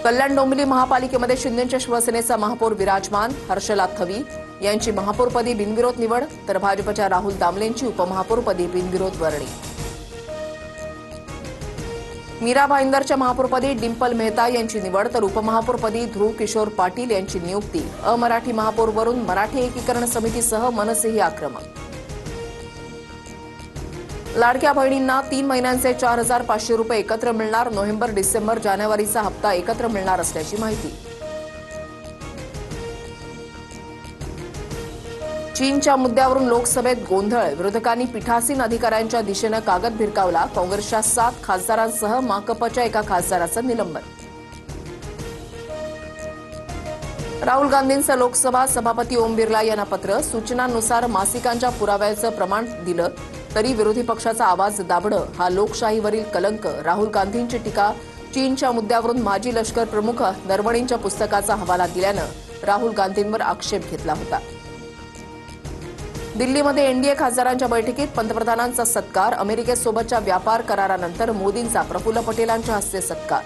कल्याण डोंबिवली महापालिकेमध्ये शिंदेच्या शिवसेनेचा महापौर विराजमान. हर्षला थवी यांची महापौरपदी बिनविरोध निवड, तर भाजपच्या राहुल दामलेंची उपमहापौरपदी बिनविरोध वर्णी. मीरा भाईंदरच्या महापौरपदी डिंपल मेहता यांची निवड, तर उपमहापौरपदी ध्रुव किशोर पाटील यांची नियुक्ती. अमराठी महापौरवरून मराठी एकीकरण समितीसह मनसेही आक्रमक. लाडक्या बहिणींना 3 महिन्यांचे 4,500 रुपये एकत्र मिळणार. नोव्हेंबर, डिसेंबर, जानेवारीचा हप्ता एकत्र मिळणार असल्याची माहिती. चीनच्या मुद्द्यावरून लोकसभेत गोंधळ. विरोधकांनी पीठासीन अधिकाऱ्यांच्या दिशेनं कागद भिरकावला. काँग्रेसच्या 7 खासदारांसह माकपच्या एका खासदाराचं निलंबन. राहुल गांधींचं लोकसभा सभापती ओम बिर्ला यांना पत्र. सूचनांनुसार मासिकांच्या पुराव्याचं प्रमाण दिलं तरी विरोधी पक्षाचा आवाज दाबणं हा लोकशाहीवरील कलंक. राहुल गांधींची टीका. चीनच्या मुद्द्यावरून माजी लष्कर प्रमुख नरवणेंच्या पुस्तकाचा हवाला दिल्यानं राहुल गांधींवर आक्षेप घेतला होता. दिल्लीमध्ये एनडीए खासदारांच्या बैठकीत पंतप्रधानांचा सत्कार. अमेरिकेसोबतच्या व्यापार करारानंतर मोदींचा प्रफुल्ल पटेलांच्या हस्ते सत्कार.